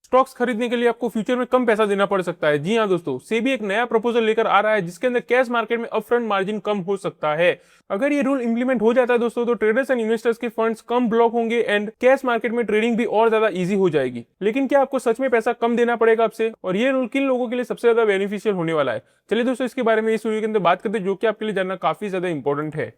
Stocks खरीदने के लिए आपको फ्यूचर में कम पैसा देना पड़ सकता है। जी हाँ दोस्तों, सेबी एक नया प्रपोजल लेकर आ रहा है जिसके अंदर कैश मार्केट में अपफ्रंट मार्जिन कम हो सकता है। अगर ये रूल इंप्लीमेंट हो जाता है दोस्तों, तो ट्रेडर्स एंड इन्वेस्टर्स के फंड्स कम ब्लॉक होंगे एंड कैश मार्केट में ट्रेडिंग भी और ज्यादा इजी हो जाएगी। लेकिन क्या आपको सच में पैसा कम देना पड़ेगा आपसे, और ये रूल किन लोगों के लिए सबसे ज्यादा बेनिफिशियल होने वाला है? चलिए दोस्तों, इसके बारे में इस वीडियो के अंदर बात करते हैं, जो कि आपके लिए जानना काफी ज्यादा इंपॉर्टेंट है।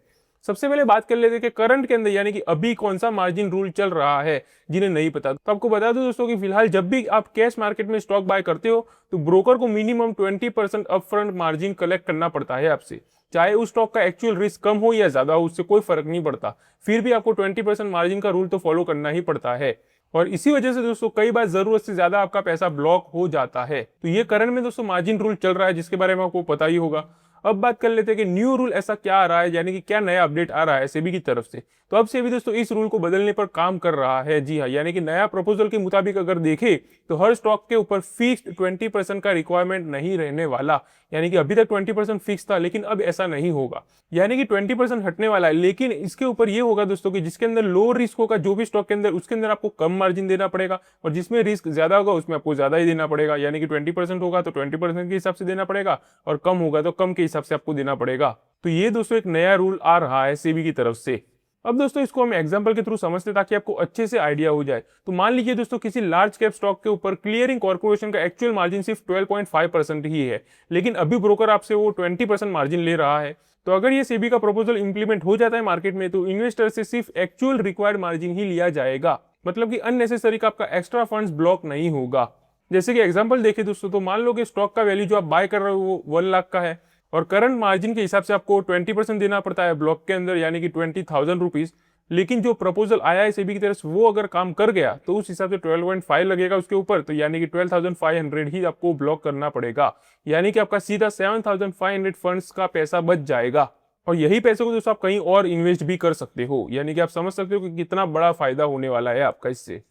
सबसे पहले बात कर लेते हैं कि करंट के अंदर यानी कि अभी कौन सा मार्जिन रूल चल रहा है, जिन्हें नहीं पता। तो आपको बता दूं दोस्तों कि फिलहाल जब भी आप कैश मार्केट में स्टॉक बाय करते हो, तो ब्रोकर को मिनिमम 20% अपफ्रंट मार्जिन कलेक्ट करना पड़ता है आपसे। चाहे उस स्टॉक का एक्चुअल रिस्क कम हो या ज्यादा हो, उससे कोई फर्क नहीं पड़ता, फिर भी आपको 20% मार्जिन का रूल तो फॉलो करना ही पड़ता है। और इसी वजह से दोस्तों कई बार जरूरत से ज्यादा आपका पैसा ब्लॉक हो जाता है। तो ये करंट में दोस्तों मार्जिन रूल चल रहा है, जिसके बारे में आपको पता ही होगा। अब बात कर लेते हैं कि न्यू रूल ऐसा क्या आ रहा है, यानी कि क्या नया अपडेट आ रहा है सेबी की तरफ से। तो अब सेबी दोस्तों इस रूल को बदलने पर काम कर रहा है। जी हाँ, यानी कि नया प्रपोजल के मुताबिक अगर देखें तो हर स्टॉक के ऊपर फिक्स्ड 20% का रिक्वायरमेंट नहीं रहने वाला। यानी कि अभी तक 20% फिक्स था, लेकिन अब ऐसा नहीं होगा। यानी कि 20% हटने वाला है, लेकिन इसके ऊपर ये होगा दोस्तों कि जिसके अंदर लो रिस्क होगा जो भी स्टॉक के अंदर, उसके अंदर आपको कम मार्जिन देना पड़ेगा, और जिसमें रिस्क ज्यादा होगा उसमें आपको ज्यादा ही देना पड़ेगा। यानी कि 20% होगा तो 20% के हिसाब से देना पड़ेगा, और कम होगा तो कम के हिसाब से आपको देना पड़ेगा। तो ये दोस्तों एक नया रूल आ रहा है सेबी की तरफ से। अब दोस्तों इसको हम एग्जांपल के थ्रू समझते ताकि आपको अच्छे से आइडिया हो जाए। तो मान लीजिए दोस्तों किसी लार्ज कैप स्टॉक के ऊपर क्लियरिंग कॉर्पोरेशन का एक्चुअल मार्जिन सिर्फ 12.5% ही है, लेकिन अभी ब्रोकर आपसे वो 20% मार्जिन ले रहा है। तो अगर ये सेबी का प्रपोजल इंप्लीमेंट हो जाता है मार्केट में, तो इन्वेस्टर से सिर्फ एक्चुअल रिक्वायर्ड मार्जिन ही लिया जाएगा। मतलब कि अननेसेसरी का आपका एक्स्ट्रा फंड्स ब्लॉक नहीं होगा। जैसे कि एग्जांपल देखें दोस्तों, तो मान लो कि स्टॉक का वैल्यू जो आप बाय कर रहे हो वो 1 लाख का है, और करंट मार्जिन के हिसाब से आपको 20% देना पड़ता है ब्लॉक के अंदर, यानी कि 20,000 रुपीज। लेकिन जो प्रपोजल आया है सेबी की तरफ से, वो अगर काम कर गया तो उस हिसाब से 12.5 लगेगा उसके ऊपर, तो यानी कि 12,500 ही आपको ब्लॉक करना पड़ेगा। यानी कि आपका सीधा 7,500 फंड्स का पैसा बच जाएगा। और यही पैसे को दोस्तों आप कहीं और इन्वेस्ट भी कर सकते हो। यानी कि आप समझ सकते हो कि कितना बड़ा फायदा होने वाला है आपका इससे।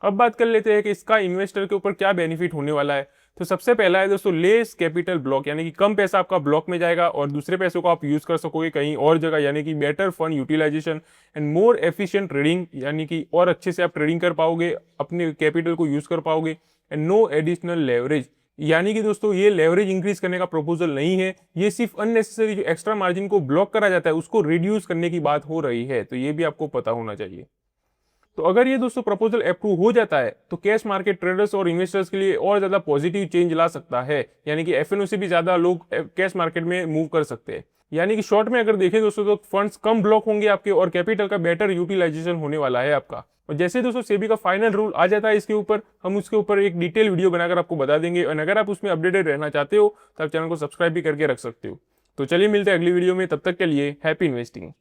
अब बात कर लेते हैं कि इसका इन्वेस्टर के ऊपर क्या बेनिफिट होने वाला है। तो सबसे पहला है दोस्तों लेस कैपिटल ब्लॉक, यानी कि कम पैसा आपका ब्लॉक में जाएगा और दूसरे पैसों को आप यूज कर सकोगे कहीं और जगह, यानी कि better fund utilization and more efficient trading, यानी कि और अच्छे से आप ट्रेडिंग कर पाओगे, अपने कैपिटल को यूज कर पाओगे। एंड नो एडिशनल लेवरेज, यानी कि दोस्तों ये लेवरेज इंक्रीज करने का प्रपोजल नहीं है, ये सिर्फ अननेसेसरी जो एक्स्ट्रा मार्जिन को ब्लॉक करा जाता है उसको रिड्यूस करने की बात हो रही है। तो ये भी आपको पता होना चाहिए। तो अगर ये दोस्तों प्रपोजल अप्रूव हो जाता है, तो कैश मार्केट ट्रेडर्स और इन्वेस्टर्स के लिए और ज्यादा पॉजिटिव चेंज ला सकता है। यानी कि एफएनओ से भी ज्यादा लोग कैश मार्केट में मूव कर सकते हैं। यानी कि शॉर्ट में अगर देखें दोस्तों, तो फंड्स कम ब्लॉक होंगे आपके, और कैपिटल का बेटर यूटिलाइजेशन होने वाला है आपका। और जैसे दोस्तों सेबी का फाइनल रूल आ जाता है इसके ऊपर, हम उसके ऊपर एक डिटेल वीडियो बनाकर आपको बता देंगे। और अगर आप उसमें अपडेटेड रहना चाहते हो तो आप चैनल को सब्सक्राइब भी करके रख सकते हो। तो चलिए मिलते हैं अगली वीडियो में, तब तक के लिए हैप्पी इन्वेस्टिंग।